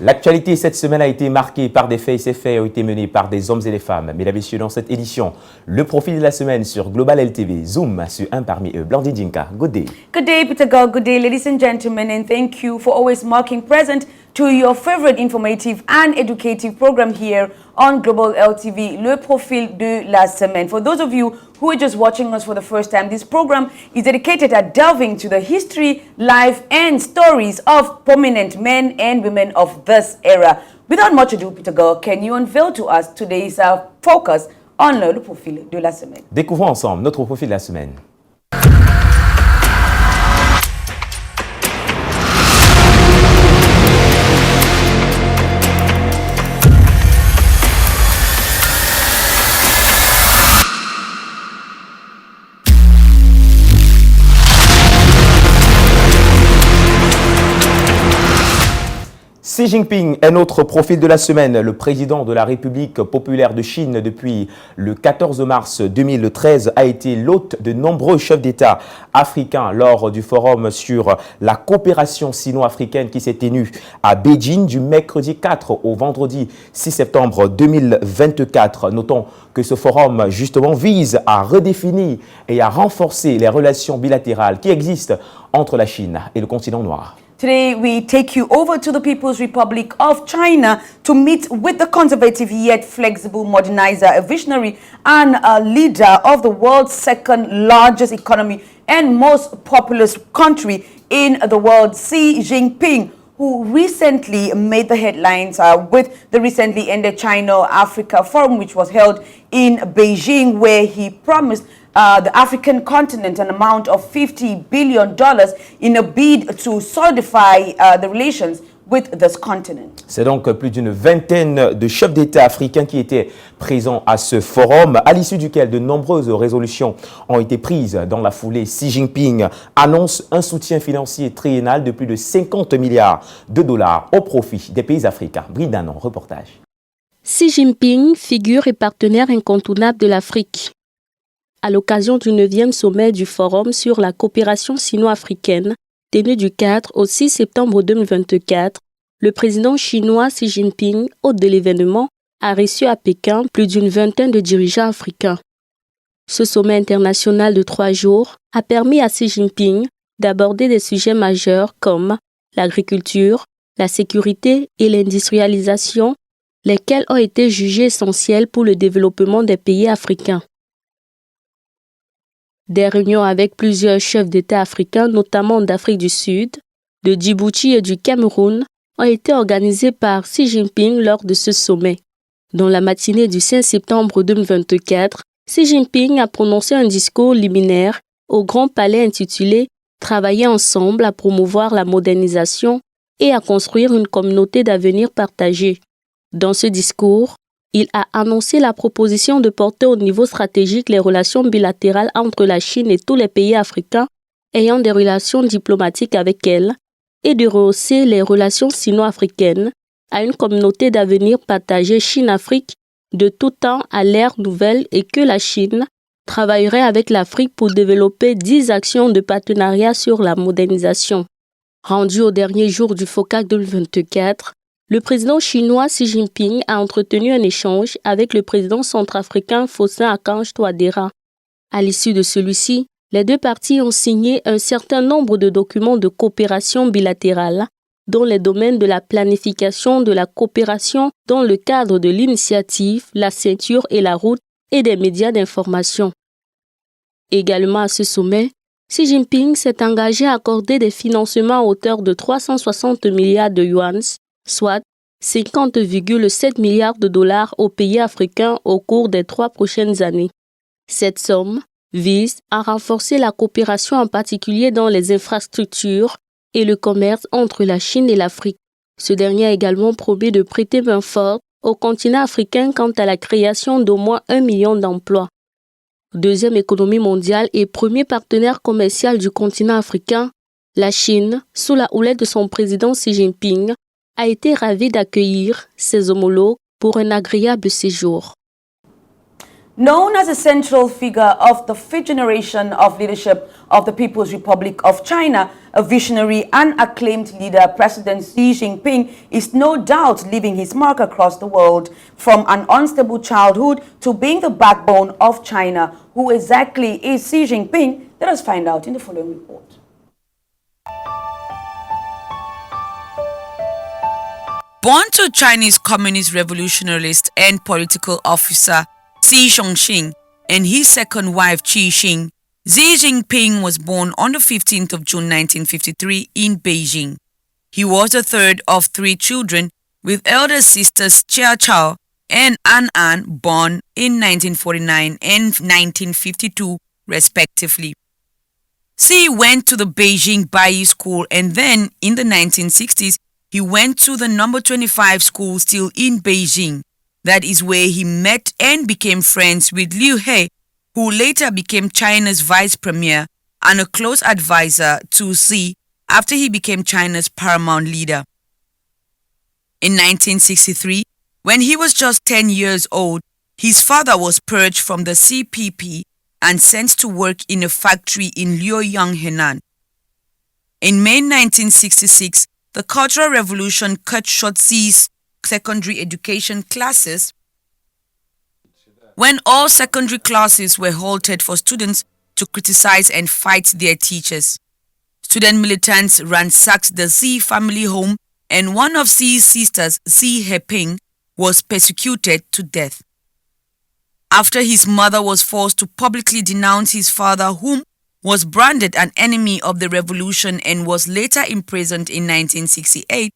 L'actualité cette semaine a été marquée par des faits et ces faits ont été menés par des hommes et des femmes. Mesdames et messieurs, dans cette édition, le profil de la semaine sur Global LTV zoom sur un parmi eux. Blandine Jinka, good day. Good day, Peter God. Good day, ladies and gentlemen, and thank you for always marking present to your favorite informative and educative program here on Global LTV, le profil de la semaine. For those of you who are just watching us for the first time, this program is dedicated at delving to the history, life, and stories of prominent men and women of this era. Without much ado, Peter God, can you unveil to us today's focus on le profil de la semaine? Découvrons ensemble notre profil de la semaine. Xi Jinping est notre profil de la semaine. Le président de la République populaire de Chine depuis le 14 mars 2013 a été l'hôte de nombreux chefs d'État africains lors du forum sur la coopération sino-africaine qui s'est tenu à Beijing du mercredi 4 au vendredi 6 septembre 2024. Notons que ce forum justement vise à redéfinir et à renforcer les relations bilatérales qui existent entre la Chine et le continent noir. Today, we take you over to the People's Republic of China to meet with the conservative yet flexible modernizer, a visionary and a leader of the world's second largest economy and most populous country in the world, Xi Jinping, who recently made the headlines with the recently ended China-Africa Forum, which was held in Beijing, where he promised the African continent an amount of $50 billion in a bid to solidify the relations with this continent. C'est donc plus d'une vingtaine de chefs d'État africains qui étaient présents à ce forum, à l'issue duquel de nombreuses résolutions ont été prises. Dans la foulée, Xi Jinping annonce un soutien financier triennal de plus de 50 milliards de dollars au profit des pays africains. Brindanon, reportage. Xi Jinping, figure et partenaire incontournable de l'Afrique. À l'occasion du 9e sommet du Forum sur la coopération sino-africaine, tenu du 4 au 6 septembre 2024, le président chinois Xi Jinping, hôte de l'événement, a reçu à Pékin plus d'une vingtaine de dirigeants africains. Ce sommet international de 3 jours a permis à Xi Jinping d'aborder des sujets majeurs comme l'agriculture, la sécurité et l'industrialisation, lesquels ont été jugés essentiels pour le développement des pays africains. Des réunions avec plusieurs chefs d'État africains, notamment d'Afrique du Sud, de Djibouti et du Cameroun, ont été organisées par Xi Jinping lors de ce sommet. Dans la matinée du 5 septembre 2024, Xi Jinping a prononcé un discours liminaire au Grand Palais intitulé « Travailler ensemble à promouvoir la modernisation et à construire une communauté d'avenir partagée ». Dans ce discours, il a annoncé la proposition de porter au niveau stratégique les relations bilatérales entre la Chine et tous les pays africains ayant des relations diplomatiques avec elle et de rehausser les relations sino-africaines à une communauté d'avenir partagée Chine-Afrique de tout temps à l'ère nouvelle et que la Chine travaillerait avec l'Afrique pour développer 10 actions de partenariat sur la modernisation. Rendu au dernier jour du FOCAC 2024, le président chinois Xi Jinping a entretenu un échange avec le président centrafricain Faustin-Archange Touadéra. À l'issue de celui-ci, les deux parties ont signé un certain nombre de documents de coopération bilatérale dans les domaines de la planification de la coopération dans le cadre de l'initiative, la ceinture et la route et des médias d'information. Également à ce sommet, Xi Jinping s'est engagé à accorder des financements à hauteur de 360 milliards de yuans, soit 50,7 milliards de dollars aux pays africains au cours des 3 prochaines années. Cette somme vise à renforcer la coopération en particulier dans les infrastructures et le commerce entre la Chine et l'Afrique. Ce dernier a également promis de prêter main forte au continent africain quant à la création d'au moins 1 million d'emplois. Deuxième économie mondiale et premier partenaire commercial du continent africain, la Chine, sous la houlette de son président Xi Jinping, a été ravie d'accueillir ses homologues pour un agréable séjour. Known as a central figure of the fifth generation of leadership of the People's Republic of China, a visionary and acclaimed leader, President Xi Jinping is no doubt leaving his mark across the world, from an unstable childhood to being the backbone of China. Who exactly is Xi Jinping? Let us find out in the following report. Born to Chinese communist revolutionarist and political officer Xi Jinping and his second wife Qi Xing, Xi Jinping was born on the 15th of June 1953 in Beijing. He was the third of three children, with elder sisters Chia Chao and An born in 1949 and 1952 respectively. Xi went to the Beijing Baiyi School, and then in the 1960s he went to the number 25 school still in Beijing. That is where he met and became friends with Liu He, who later became China's vice premier and a close advisor to Xi after he became China's paramount leader. In 1963, when he was just 10 years old, his father was purged from the CPP and sent to work in a factory in Luoyang, Henan. In May 1966, the Cultural Revolution cut short Xi's secondary education classes when all secondary classes were halted for students to criticize and fight their teachers. Student militants ransacked the Xi family home, and one of Xi's sisters, Xi Jinping, was persecuted to death. After his mother was forced to publicly denounce his father, whom was branded an enemy of the revolution and was later imprisoned in 1968,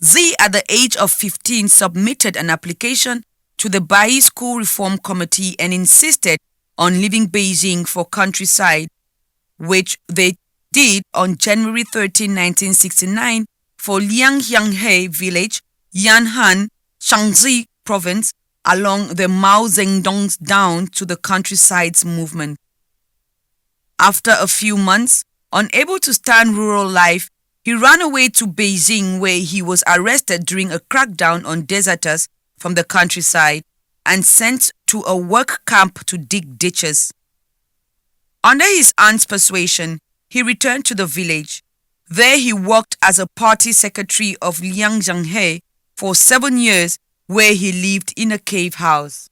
Xi, at the age of 15, submitted an application to the Baiyi School Reform Committee and insisted on leaving Beijing for countryside, which they did on January 13, 1969 for Liangyanghe village, Yanhan, Shaanxi province, along the Mao Zedong's down to the countrysides movement. After a few months, unable to stand rural life, he ran away to Beijing, where he was arrested during a crackdown on deserters from the countryside and sent to a work camp to dig ditches. Under his aunt's persuasion, he returned to the village. There he worked as a party secretary of Liangyanghe for 7 years, where he lived in a cave house.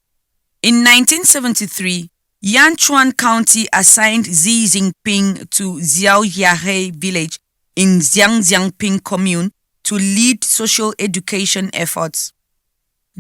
In 1973, Yanchuan County assigned Xi Jinping to Xiaoyahe village in Jiangping commune to lead social education efforts.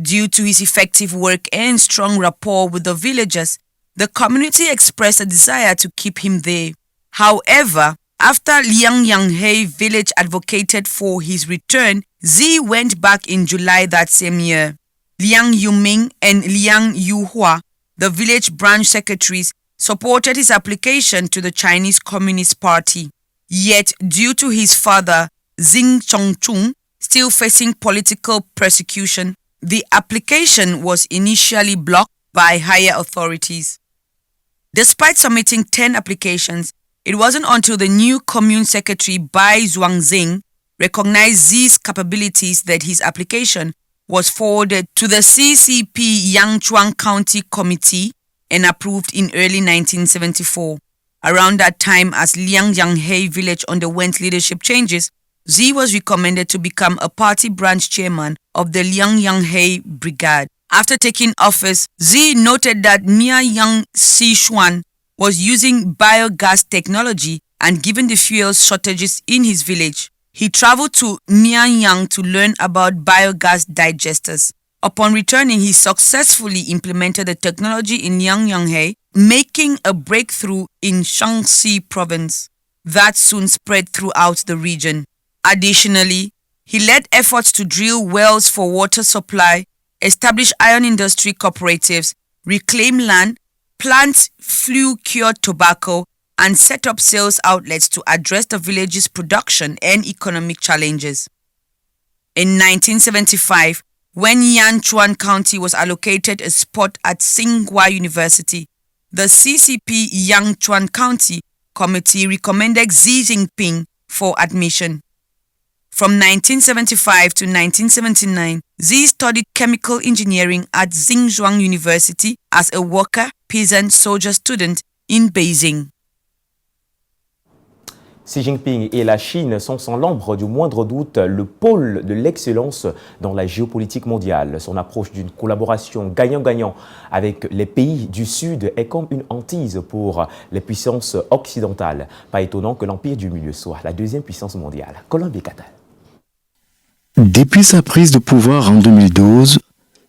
Due to his effective work and strong rapport with the villagers, the community expressed a desire to keep him there. However, after Liangyanghe village advocated for his return, Xi went back in July that same year. Liang Yuming and Liang Yuhua, the village branch secretaries, supported his application to the Chinese Communist Party. Yet, due to his father, Xing Chongchun, still facing political persecution, the application was initially blocked by higher authorities. Despite submitting 10 applications, it wasn't until the new commune secretary Bai Zhuangxing recognized Xi's capabilities that his application was forwarded to the CCP Yanchuan County Committee and approved in early 1974. Around that time, as Liangyanghe village underwent leadership changes, Xi was recommended to become a party branch chairman of the Liangyanghe Brigade. After taking office, Xi noted that Mianyang Sichuan was using biogas technology, and given the fuel shortages in his village, he traveled to Mianyang to learn about biogas digesters. Upon returning, he successfully implemented the technology in Liangyanghe, making a breakthrough in Shaanxi province that soon spread throughout the region. Additionally, he led efforts to drill wells for water supply, establish iron industry cooperatives, reclaim land, plant flue-cured tobacco, and set up sales outlets to address the village's production and economic challenges. In 1975, when Yanchuan County was allocated a spot at Tsinghua University, the CCP Yanchuan County Committee recommended Xi Jinping for admission. From 1975 to 1979, Xi studied chemical engineering at Xinjiang University as a worker, peasant, soldier student in Beijing. Xi Jinping et la Chine sont sans l'ombre du moindre doute le pôle de l'excellence dans la géopolitique mondiale. Son approche d'une collaboration gagnant-gagnant avec les pays du Sud est comme une hantise pour les puissances occidentales. Pas étonnant que l'Empire du Milieu soit la deuxième puissance mondiale. Colombie Qatar. Depuis sa prise de pouvoir en 2012,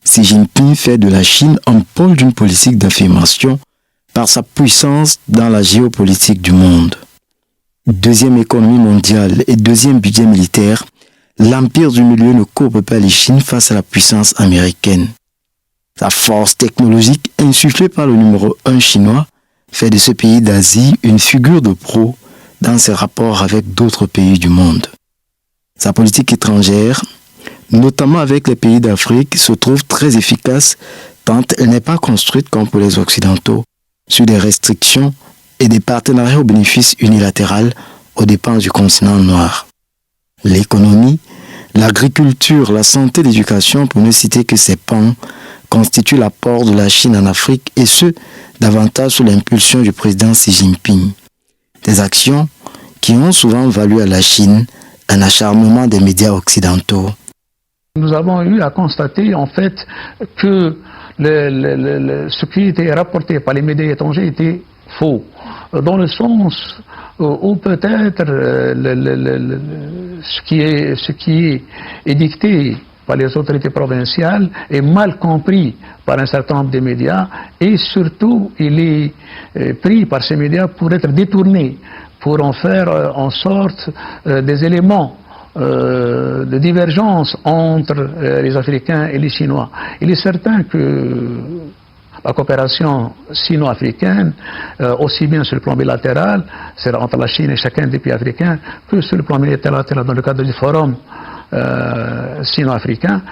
Xi Jinping fait de la Chine un pôle d'une politique d'affirmation par sa puissance dans la géopolitique du monde. Deuxième économie mondiale et deuxième budget militaire, l'Empire du Milieu ne courbe pas les Chines face à la puissance américaine. Sa force technologique, insufflée par le numéro 1 chinois, fait de ce pays d'Asie une figure de proue dans ses rapports avec d'autres pays du monde. Sa politique étrangère, notamment avec les pays d'Afrique, se trouve très efficace tant elle n'est pas construite comme pour les Occidentaux, sur des restrictions et des partenariats au bénéfice unilatéral aux dépens du continent noir. L'économie, l'agriculture, la santé et l'éducation, pour ne citer que ces pans, constituent l'apport de la Chine en Afrique et ce, davantage sous l'impulsion du président Xi Jinping. Des actions qui ont souvent valu à la Chine un acharnement des médias occidentaux. Nous avons eu à constater en fait que ce qui était rapporté par les médias étrangers était faux, dans le sens où peut-être ce qui est édicté par les autorités provinciales est mal compris par un certain nombre de médias et surtout il est pris par ces médias pour être détourné, pour en faire en sorte des éléments de divergence entre les Africains et les Chinois. Il est certain que la coopération sino-africaine, aussi bien sur le plan bilatéral, c'est entre la Chine et chacun des pays africains, que sur le plan multilatéral dans le cadre du forum sino-africain,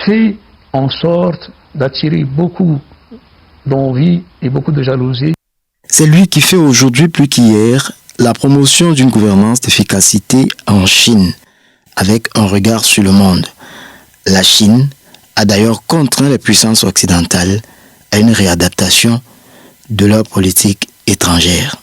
fait en sorte d'attirer beaucoup d'envie et beaucoup de jalousie. C'est lui qui fait aujourd'hui plus qu'hier la promotion d'une gouvernance d'efficacité en Chine, avec un regard sur le monde. La Chine a d'ailleurs contraint les puissances occidentales à une réadaptation de leur politique étrangère.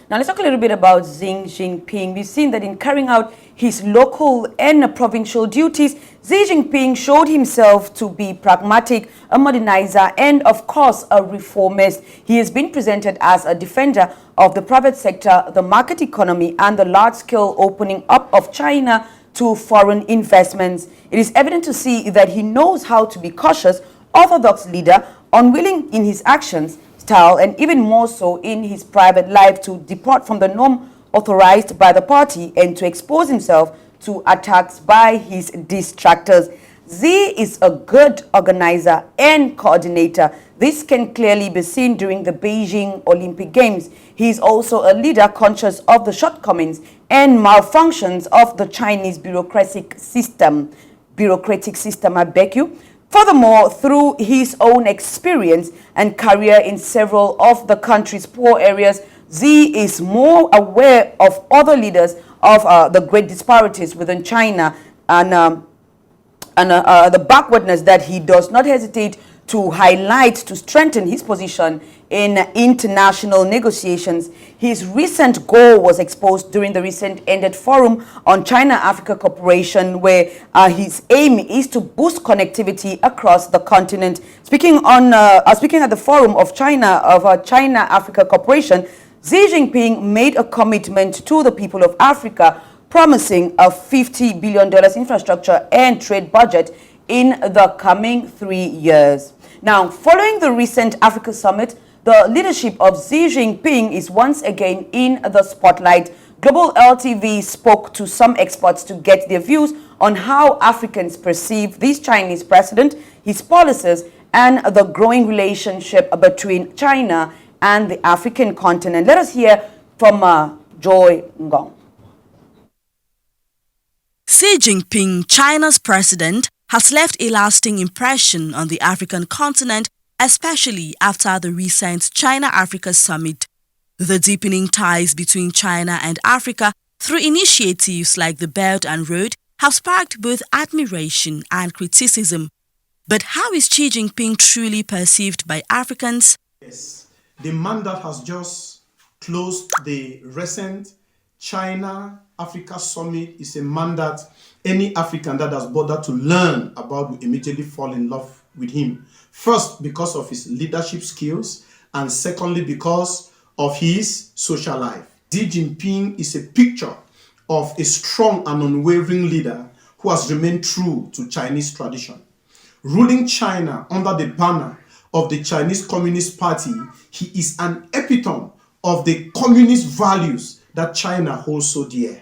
Now let's talk a little bit about Xi Jinping. We've seen that in carrying out his local and provincial duties, Xi Jinping showed himself to be pragmatic, a modernizer, and of course a reformist. He has been presented as a defender of the private sector, the market economy, and the large-scale opening up of China to foreign investments. It is evident to see that he knows how to be cautious, orthodox leader, unwilling in his actions, style, and even more so in his private life to depart from the norm authorized by the party and to expose himself to attacks by his distractors. Xi is a good organizer and coordinator. This can clearly be seen during the Beijing Olympic Games. He is also a leader conscious of the shortcomings and malfunctions of the Chinese bureaucratic system. Furthermore, through his own experience and career in several of the country's poor areas, Xi is more aware of other leaders of the great disparities within China and the backwardness that he does not hesitate to highlight to strengthen his position in international negotiations. His recent goal was exposed during the recent ended forum on China-Africa cooperation, where his aim is to boost connectivity across the continent. Speaking at the forum of China-Africa cooperation, Xi Jinping made a commitment to the people of Africa, promising a $50 billion infrastructure and trade budget in the coming 3 years. Now, following the recent Africa summit, the leadership of Xi Jinping is once again in the spotlight. Global LTV spoke to some experts to get their views on how Africans perceive this Chinese president, his policies, and the growing relationship between China and the African continent. Let us hear from Joy Ngong. Xi Jinping, China's president, has left a lasting impression on the African continent, especially after the recent China-Africa summit. The deepening ties between China and Africa through initiatives like the Belt and Road, have sparked both admiration and criticism. But how is Xi Jinping truly perceived by Africans? Yes, the man that has just closed the recent China-Africa summit is a man that any African that has bothered to learn about will immediately fall in love with him. First, because of his leadership skills, and secondly, because of his social life. Xi Jinping is a picture of a strong and unwavering leader who has remained true to Chinese tradition. Ruling China under the banner of the Chinese Communist Party, he is an epitome of the communist values that China holds so dear.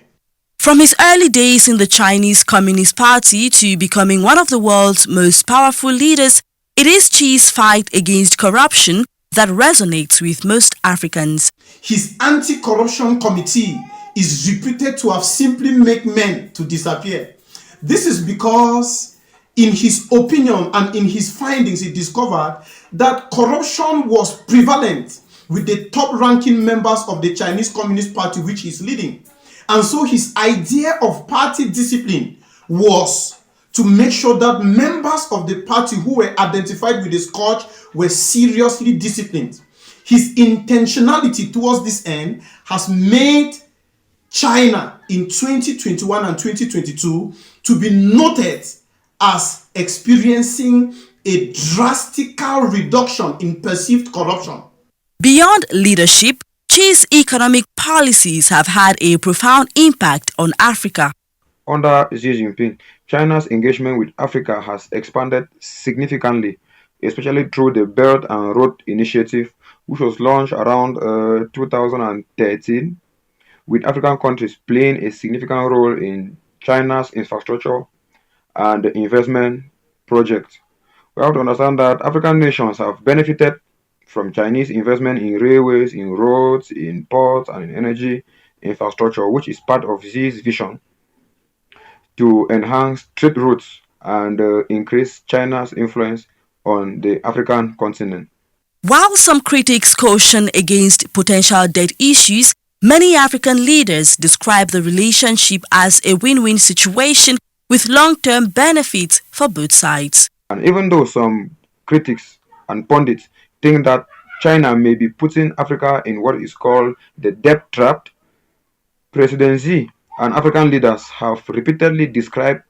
From his early days in the Chinese Communist Party to becoming one of the world's most powerful leaders, it is Xi's fight against corruption that resonates with most Africans. His anti-corruption committee is reputed to have simply made men to disappear. This is because in his opinion and in his findings, he discovered that corruption was prevalent with the top-ranking members of the Chinese Communist Party, which he's leading. And so his idea of party discipline was to make sure that members of the party who were identified with the scourge were seriously disciplined. His intentionality towards this end has made China in 2021 and 2022 to be noted as experiencing a drastic reduction in perceived corruption. Beyond leadership, Xi's economic policies have had a profound impact on Africa. Under Xi Jinping, China's engagement with Africa has expanded significantly, especially through the Belt and Road Initiative, which was launched around 2013, with African countries playing a significant role in China's infrastructure and investment projects. We have to understand that African nations have benefited from Chinese investment in railways, in roads, in ports, and in energy infrastructure, which is part of Xi's vision to enhance trade routes and increase China's influence on the African continent. While some critics caution against potential debt issues, many African leaders describe the relationship as a win-win situation with long-term benefits for both sides. And even though some critics and pundits think that China may be putting Africa in what is called the debt trap, President Xi and African leaders have repeatedly described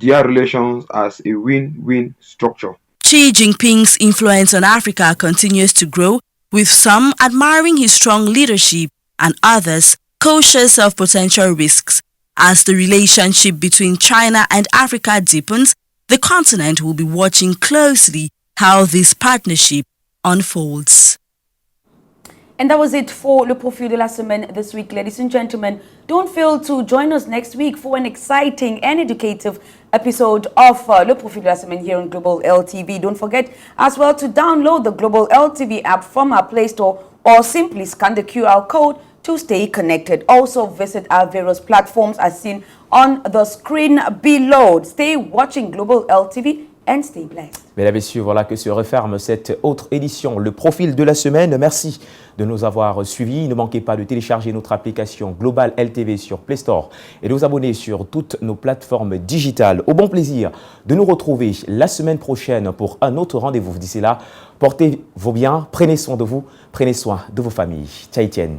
their relations as a win-win structure. Xi Jinping's influence on Africa continues to grow, with some admiring his strong leadership and others cautious of potential risks. As the relationship between China and Africa deepens, the continent will be watching closely how this partnership unfolds. And that was it for Le Profil de la Semaine this week, ladies and gentlemen. Don't fail to join us next week for an exciting and educative episode of Le Profil de la Semaine here on Global LTV. Don't forget as well to download the Global LTV app from our Play Store or simply scan the QR code to stay connected. Also visit our various platforms as seen on the screen below. Stay watching Global LTV and stay blessed. Mesdames et messieurs, voilà que se referme cette autre édition, le profil de la semaine. Merci de nous avoir suivis. Ne manquez pas de télécharger notre application Global LTV sur Play Store et de vous abonner sur toutes nos plateformes digitales. Au bon plaisir de nous retrouver la semaine prochaine pour un autre rendez-vous. D'ici là, portez-vous bien, prenez soin de vous, prenez soin de vos familles. Tchaïtienne.